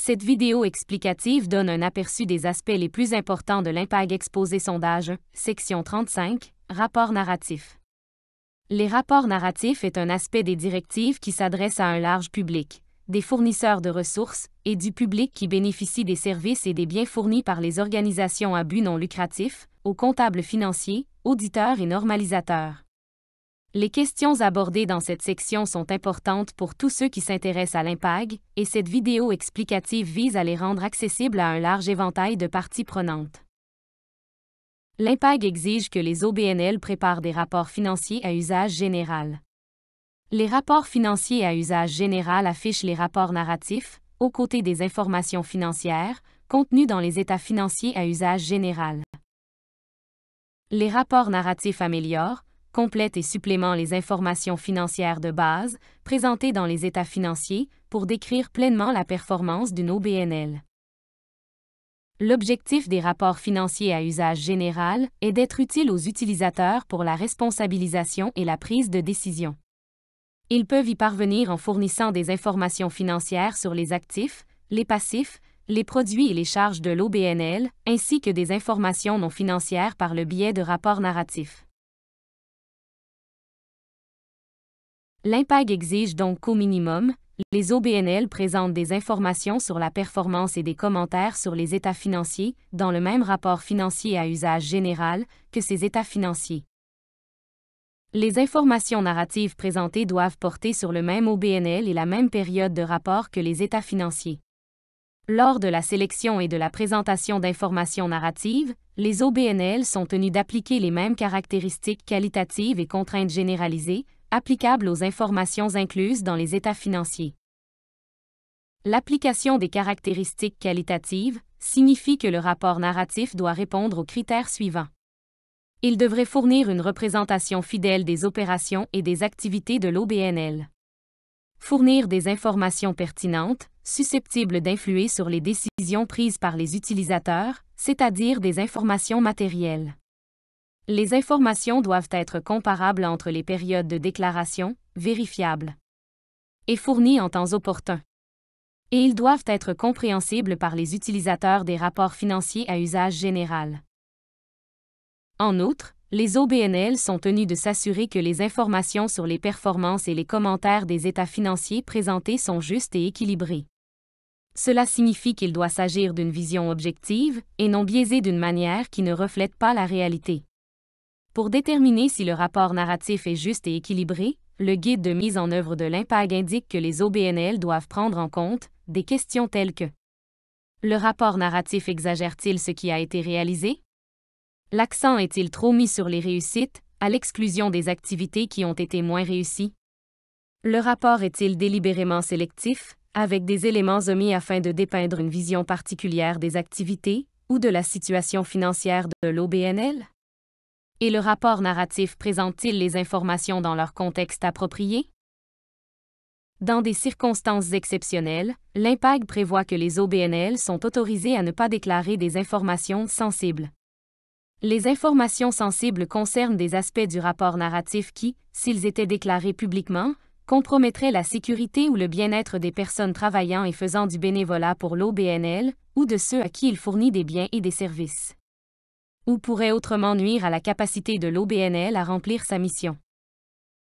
Cette vidéo explicative donne un aperçu des aspects les plus importants de l'IMPAG Exposé Sondage, section 35, rapport narratif. Les rapports narratifs est un aspect des directives qui s'adresse à un large public, des fournisseurs de ressources et du public qui bénéficie des services et des biens fournis par les organisations à but non lucratif, aux comptables financiers, auditeurs et normalisateurs. Les questions abordées dans cette section sont importantes pour tous ceux qui s'intéressent à l'IMPAG, et cette vidéo explicative vise à les rendre accessibles à un large éventail de parties prenantes. L'IMPAG exige que les OBNL préparent des rapports financiers à usage général. Les rapports financiers à usage général affichent les rapports narratifs, aux côtés des informations financières, contenues dans les états financiers à usage général. Les rapports narratifs améliorent, complètent et supplémentent les informations financières de base, présentées dans les états financiers, pour décrire pleinement la performance d'une OBNL. L'objectif des rapports financiers à usage général est d'être utile aux utilisateurs pour la responsabilisation et la prise de décision. Ils peuvent y parvenir en fournissant des informations financières sur les actifs, les passifs, les produits et les charges de l'OBNL, ainsi que des informations non financières par le biais de rapports narratifs. L'IMPAG exige donc qu'au minimum, les OBNL présentent des informations sur la performance et des commentaires sur les états financiers, dans le même rapport financier à usage général que ces états financiers. Les informations narratives présentées doivent porter sur le même OBNL et la même période de rapport que les états financiers. Lors de la sélection et de la présentation d'informations narratives, les OBNL sont tenus d'appliquer les mêmes caractéristiques qualitatives et contraintes généralisées, applicables aux informations incluses dans les états financiers. L'application des caractéristiques qualitatives signifie que le rapport narratif doit répondre aux critères suivants. Il devrait fournir une représentation fidèle des opérations et des activités de l'OBNL. Fournir des informations pertinentes, susceptibles d'influer sur les décisions prises par les utilisateurs, c'est-à-dire des informations matérielles. Les informations doivent être comparables entre les périodes de déclaration, vérifiables, et fournies en temps opportun. Et ils doivent être compréhensibles par les utilisateurs des rapports financiers à usage général. En outre, les OBNL sont tenus de s'assurer que les informations sur les performances et les commentaires des états financiers présentés sont justes et équilibrés. Cela signifie qu'il doit s'agir d'une vision objective et non biaisée d'une manière qui ne reflète pas la réalité. Pour déterminer si le rapport narratif est juste et équilibré, le guide de mise en œuvre de l'IMPAG indique que les OBNL doivent prendre en compte des questions telles que: le rapport narratif exagère-t-il ce qui a été réalisé? L'accent est-il trop mis sur les réussites, à l'exclusion des activités qui ont été moins réussies? Le rapport est-il délibérément sélectif, avec des éléments omis afin de dépeindre une vision particulière des activités ou de la situation financière de l'OBNL? Et le rapport narratif présente-t-il les informations dans leur contexte approprié? Dans des circonstances exceptionnelles, l'IMPAG prévoit que les OBNL sont autorisés à ne pas déclarer des informations sensibles. Les informations sensibles concernent des aspects du rapport narratif qui, s'ils étaient déclarés publiquement, compromettraient la sécurité ou le bien-être des personnes travaillant et faisant du bénévolat pour l'OBNL, ou de ceux à qui il fournit des biens et des services, ou pourraient autrement nuire à la capacité de l'OBNL à remplir sa mission.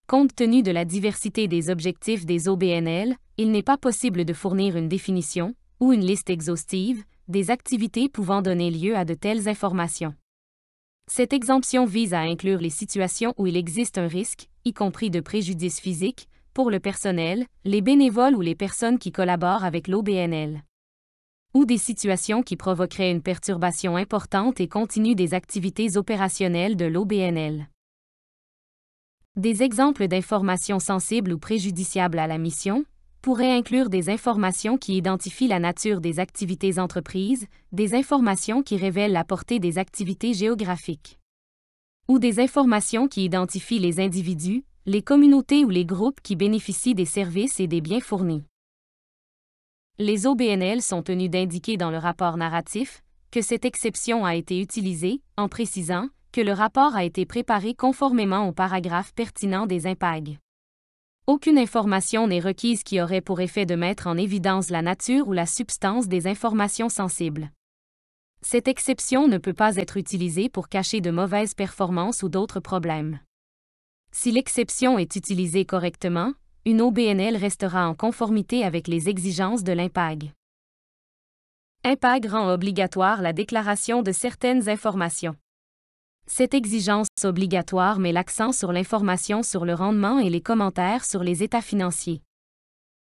Compte tenu de la diversité des objectifs des OBNL, il n'est pas possible de fournir une définition, ou une liste exhaustive, des activités pouvant donner lieu à de telles informations. Cette exemption vise à inclure les situations où il existe un risque, y compris de préjudice physique, pour le personnel, les bénévoles ou les personnes qui collaborent avec l'OBNL. Ou des situations qui provoqueraient une perturbation importante et continue des activités opérationnelles de l'OBNL. Des exemples d'informations sensibles ou préjudiciables à la mission pourraient inclure des informations qui identifient la nature des activités entreprises, des informations qui révèlent la portée des activités géographiques, ou des informations qui identifient les individus, les communautés ou les groupes qui bénéficient des services et des biens fournis. Les OBNL sont tenus d'indiquer dans le rapport narratif que cette exception a été utilisée, en précisant que le rapport a été préparé conformément au paragraphe pertinent des IMPAG. Aucune information n'est requise qui aurait pour effet de mettre en évidence la nature ou la substance des informations sensibles. Cette exception ne peut pas être utilisée pour cacher de mauvaises performances ou d'autres problèmes. Si l'exception est utilisée correctement, une OBNL restera en conformité avec les exigences de l'IMPAG. IMPAG rend obligatoire la déclaration de certaines informations. Cette exigence obligatoire met l'accent sur l'information sur le rendement et les commentaires sur les états financiers.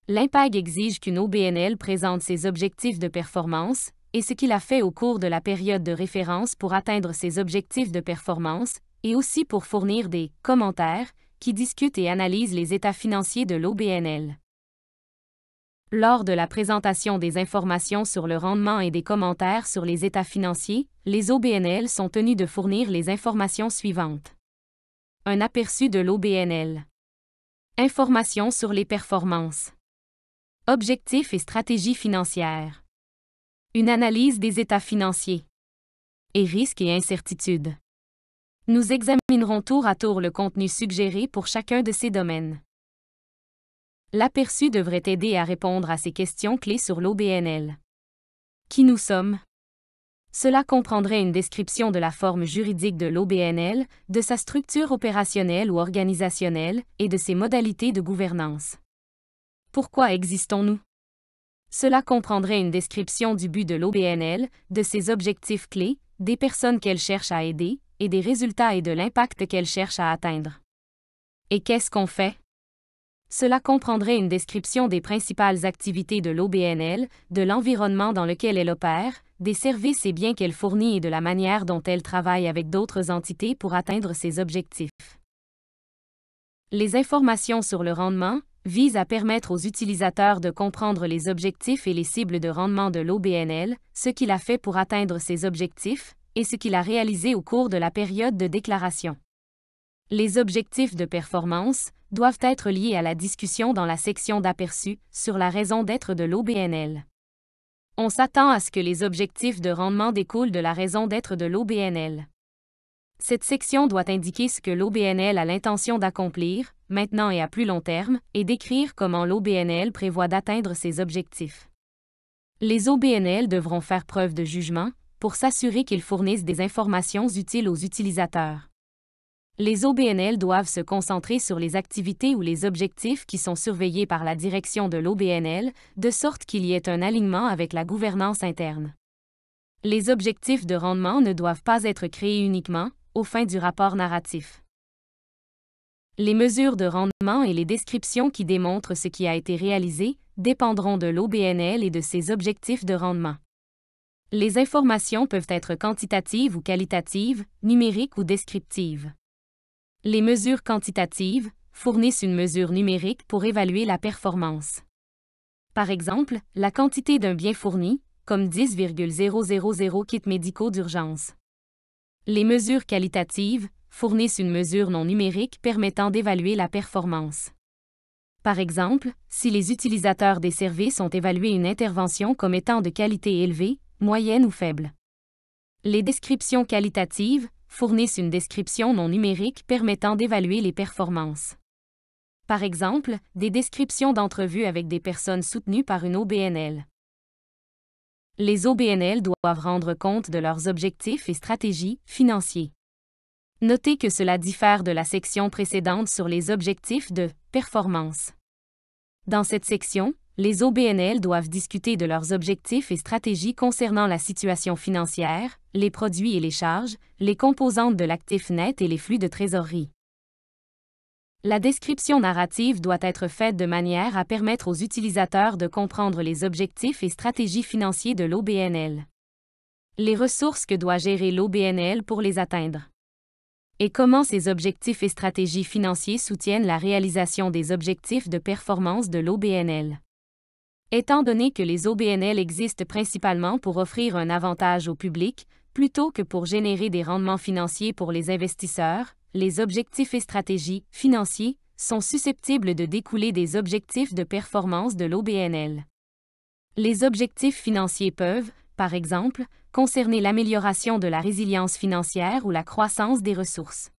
L'IMPAG exige qu'une OBNL présente ses objectifs de performance et ce qu'il a fait au cours de la période de référence pour atteindre ses objectifs de performance, et aussi pour fournir des « commentaires » qui discutent et analysent les états financiers de l'OBNL. Lors de la présentation des informations sur le rendement et des commentaires sur les états financiers, les OBNL sont tenus de fournir les informations suivantes. Un aperçu de l'OBNL. Informations sur les performances. Objectifs et stratégies financières. Une analyse des états financiers. Et risques et incertitudes. Nous examinerons tour à tour le contenu suggéré pour chacun de ces domaines. L'aperçu devrait aider à répondre à ces questions clés sur l'OBNL. Qui nous sommes? Cela comprendrait une description de la forme juridique de l'OBNL, de sa structure opérationnelle ou organisationnelle et de ses modalités de gouvernance. Pourquoi existons-nous? Cela comprendrait une description du but de l'OBNL, de ses objectifs clés, des personnes qu'elle cherche à aider, et des résultats et de l'impact qu'elle cherche à atteindre. Et qu'est-ce qu'on fait? Cela comprendrait une description des principales activités de l'OBNL, de l'environnement dans lequel elle opère, des services et biens qu'elle fournit et de la manière dont elle travaille avec d'autres entités pour atteindre ses objectifs. Les informations sur le rendement visent à permettre aux utilisateurs de comprendre les objectifs et les cibles de rendement de l'OBNL, ce qu'il a fait pour atteindre ses objectifs, et ce qu'il a réalisé au cours de la période de déclaration. Les objectifs de performance doivent être liés à la discussion dans la section d'aperçu sur la raison d'être de l'OBNL. On s'attend à ce que les objectifs de rendement découlent de la raison d'être de l'OBNL. Cette section doit indiquer ce que l'OBNL a l'intention d'accomplir, maintenant et à plus long terme, et décrire comment l'OBNL prévoit d'atteindre ses objectifs. Les OBNL devront faire preuve de jugement pour s'assurer qu'ils fournissent des informations utiles aux utilisateurs. Les OBNL doivent se concentrer sur les activités ou les objectifs qui sont surveillés par la direction de l'OBNL, de sorte qu'il y ait un alignement avec la gouvernance interne. Les objectifs de rendement ne doivent pas être créés uniquement aux fins du rapport narratif. Les mesures de rendement et les descriptions qui démontrent ce qui a été réalisé dépendront de l'OBNL et de ses objectifs de rendement. Les informations peuvent être quantitatives ou qualitatives, numériques ou descriptives. Les mesures quantitatives fournissent une mesure numérique pour évaluer la performance. Par exemple, la quantité d'un bien fourni, comme 10,000 kits médicaux d'urgence. Les mesures qualitatives fournissent une mesure non numérique permettant d'évaluer la performance. Par exemple, si les utilisateurs des services ont évalué une intervention comme étant de qualité élevée, moyenne ou faible. Les descriptions qualitatives fournissent une description non numérique permettant d'évaluer les performances. Par exemple, des descriptions d'entrevues avec des personnes soutenues par une OBNL. Les OBNL doivent rendre compte de leurs objectifs et stratégies financiers. Notez que cela diffère de la section précédente sur les objectifs de performance. Dans cette section, les OBNL doivent discuter de leurs objectifs et stratégies concernant la situation financière, les produits et les charges, les composantes de l'actif net et les flux de trésorerie. La description narrative doit être faite de manière à permettre aux utilisateurs de comprendre les objectifs et stratégies financiers de l'OBNL. Les ressources que doit gérer l'OBNL pour les atteindre. Et comment ces objectifs et stratégies financiers soutiennent la réalisation des objectifs de performance de l'OBNL. Étant donné que les OBNL existent principalement pour offrir un avantage au public, plutôt que pour générer des rendements financiers pour les investisseurs, les objectifs et stratégies financiers sont susceptibles de découler des objectifs de performance de l'OBNL. Les objectifs financiers peuvent, par exemple, concerner l'amélioration de la résilience financière ou la croissance des ressources.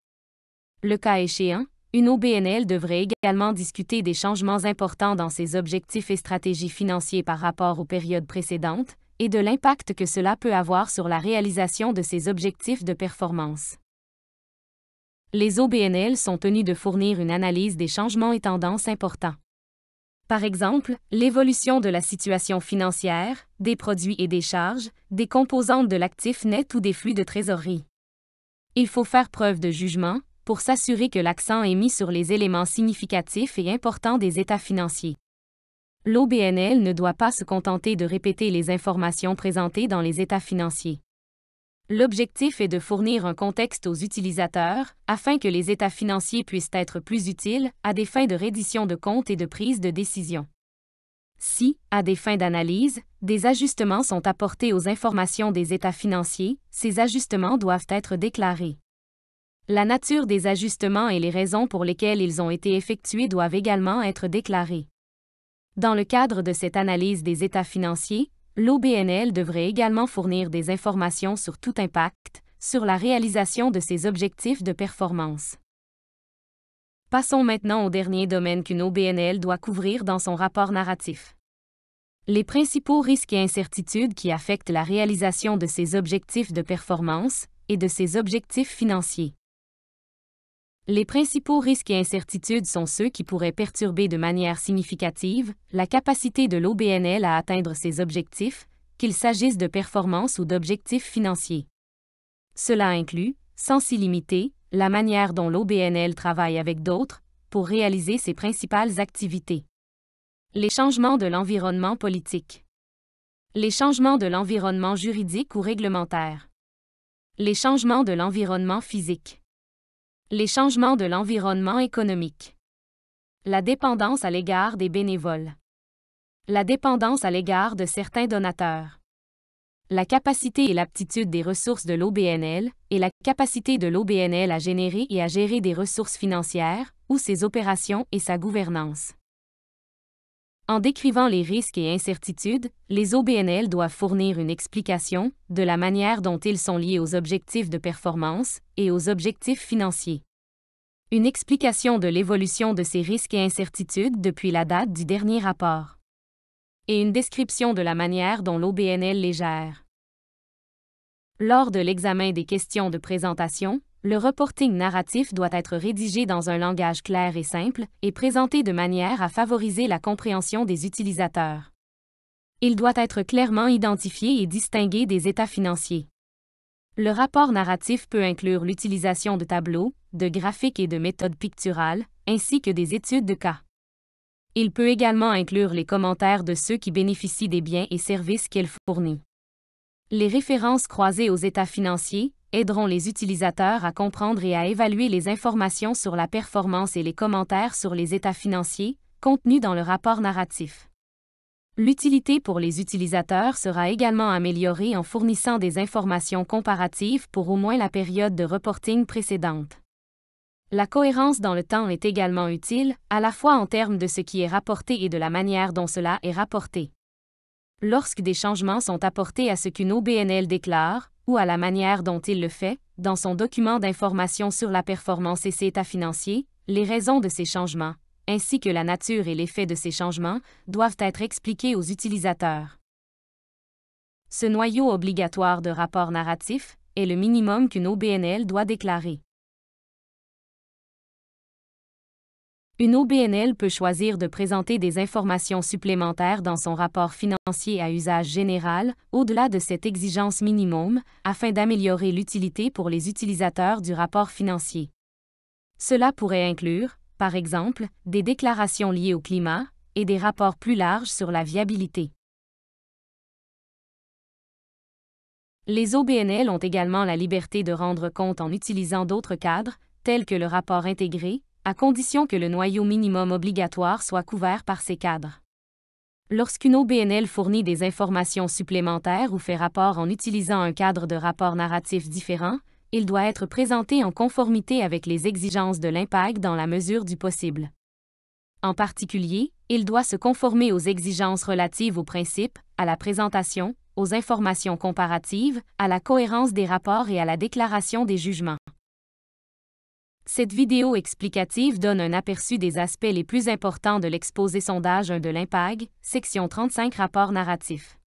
Le cas échéant, une OBNL devrait également discuter des changements importants dans ses objectifs et stratégies financiers par rapport aux périodes précédentes, et de l'impact que cela peut avoir sur la réalisation de ses objectifs de performance. Les OBNL sont tenus de fournir une analyse des changements et tendances importants. Par exemple, l'évolution de la situation financière, des produits et des charges, des composantes de l'actif net ou des flux de trésorerie. Il faut faire preuve de jugement pour s'assurer que l'accent est mis sur les éléments significatifs et importants des états financiers. L'OBNL ne doit pas se contenter de répéter les informations présentées dans les états financiers. L'objectif est de fournir un contexte aux utilisateurs afin que les états financiers puissent être plus utiles à des fins de reddition de comptes et de prise de décision. Si, à des fins d'analyse, des ajustements sont apportés aux informations des états financiers, ces ajustements doivent être déclarés. La nature des ajustements et les raisons pour lesquelles ils ont été effectués doivent également être déclarées. Dans le cadre de cette analyse des états financiers, l'OBNL devrait également fournir des informations sur tout impact sur la réalisation de ses objectifs de performance. Passons maintenant au dernier domaine qu'une OBNL doit couvrir dans son rapport narratif. Les principaux risques et incertitudes qui affectent la réalisation de ses objectifs de performance et de ses objectifs financiers. Les principaux risques et incertitudes sont ceux qui pourraient perturber de manière significative la capacité de l'OBNL à atteindre ses objectifs, qu'il s'agisse de performance ou d'objectifs financiers. Cela inclut, sans s'y limiter, la manière dont l'OBNL travaille avec d'autres pour réaliser ses principales activités. Les changements de l'environnement politique. Les changements de l'environnement juridique ou réglementaire. Les changements de l'environnement physique. Les changements de l'environnement économique. La dépendance à l'égard des bénévoles. La dépendance à l'égard de certains donateurs. La capacité et l'aptitude des ressources de l'OBNL et la capacité de l'OBNL à générer et à gérer des ressources financières, ou ses opérations et sa gouvernance. En décrivant les risques et incertitudes, les OBNL doivent fournir une explication de la manière dont ils sont liés aux objectifs de performance et aux objectifs financiers. Une explication de l'évolution de ces risques et incertitudes depuis la date du dernier rapport. Et une description de la manière dont l'OBNL les gère. Lors de l'examen des questions de présentation, le reporting narratif doit être rédigé dans un langage clair et simple et présenté de manière à favoriser la compréhension des utilisateurs. Il doit être clairement identifié et distingué des états financiers. Le rapport narratif peut inclure l'utilisation de tableaux, de graphiques et de méthodes picturales, ainsi que des études de cas. Il peut également inclure les commentaires de ceux qui bénéficient des biens et services qu'il fournit. Les références croisées aux états financiers aideront les utilisateurs à comprendre et à évaluer les informations sur la performance et les commentaires sur les états financiers contenus dans le rapport narratif. L'utilité pour les utilisateurs sera également améliorée en fournissant des informations comparatives pour au moins la période de reporting précédente. La cohérence dans le temps est également utile, à la fois en termes de ce qui est rapporté et de la manière dont cela est rapporté. Lorsque des changements sont apportés à ce qu'une OBNL déclare, ou à la manière dont il le fait, dans son document d'information sur la performance et ses états financiers, les raisons de ces changements, ainsi que la nature et l'effet de ces changements, doivent être expliqués aux utilisateurs. Ce noyau obligatoire de rapport narratif est le minimum qu'une OBNL doit déclarer. Une OBNL peut choisir de présenter des informations supplémentaires dans son rapport financier à usage général, au-delà de cette exigence minimum, afin d'améliorer l'utilité pour les utilisateurs du rapport financier. Cela pourrait inclure, par exemple, des déclarations liées au climat et des rapports plus larges sur la viabilité. Les OBNL ont également la liberté de rendre compte en utilisant d'autres cadres, tels que le rapport intégré, à condition que le noyau minimum obligatoire soit couvert par ces cadres. Lorsqu'une OBNL fournit des informations supplémentaires ou fait rapport en utilisant un cadre de rapport narratif différent, il doit être présenté en conformité avec les exigences de l'IMPAG dans la mesure du possible. En particulier, il doit se conformer aux exigences relatives aux principes, à la présentation, aux informations comparatives, à la cohérence des rapports et à la déclaration des jugements. Cette vidéo explicative donne un aperçu des aspects les plus importants de l'exposé sondage 1 de l'IMPAG, section 35 rapport narratif.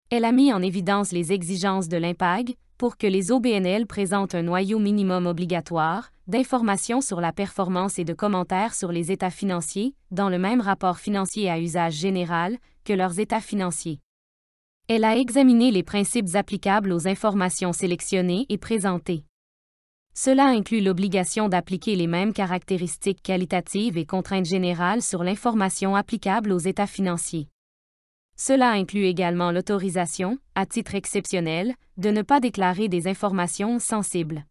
Elle a mis en évidence les exigences de l'IMPAG pour que les OBNL présentent un noyau minimum obligatoire d'informations sur la performance et de commentaires sur les états financiers, dans le même rapport financier à usage général que leurs états financiers. Elle a examiné les principes applicables aux informations sélectionnées et présentées. Cela inclut l'obligation d'appliquer les mêmes caractéristiques qualitatives et contraintes générales sur l'information applicable aux états financiers. Cela inclut également l'autorisation, à titre exceptionnel, de ne pas déclarer des informations sensibles.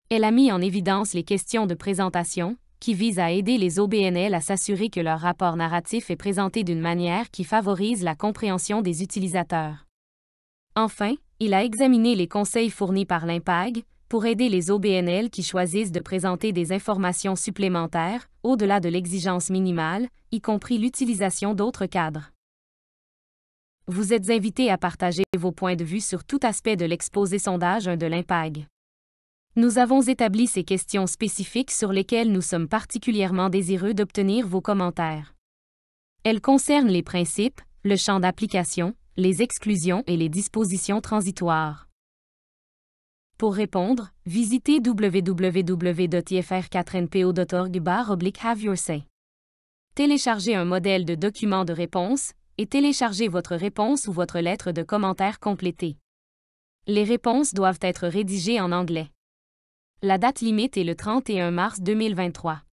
Elle a mis en évidence les questions de présentation, qui visent à aider les OBNL à s'assurer que leur rapport narratif est présenté d'une manière qui favorise la compréhension des utilisateurs. Enfin, il a examiné les conseils fournis par l'IMPAG pour aider les OBNL qui choisissent de présenter des informations supplémentaires, au-delà de l'exigence minimale, y compris l'utilisation d'autres cadres. Vous êtes invités à partager vos points de vue sur tout aspect de l'exposé sondage 1 de l'IMPAG. Nous avons établi ces questions spécifiques sur lesquelles nous sommes particulièrement désireux d'obtenir vos commentaires. Elles concernent les principes, le champ d'application, les exclusions et les dispositions transitoires. Pour répondre, visitez www.ifr4npo.org/have your say. Téléchargez un modèle de document de réponse et téléchargez votre réponse ou votre lettre de commentaire complétée. Les réponses doivent être rédigées en anglais. La date limite est le 31 mars 2023.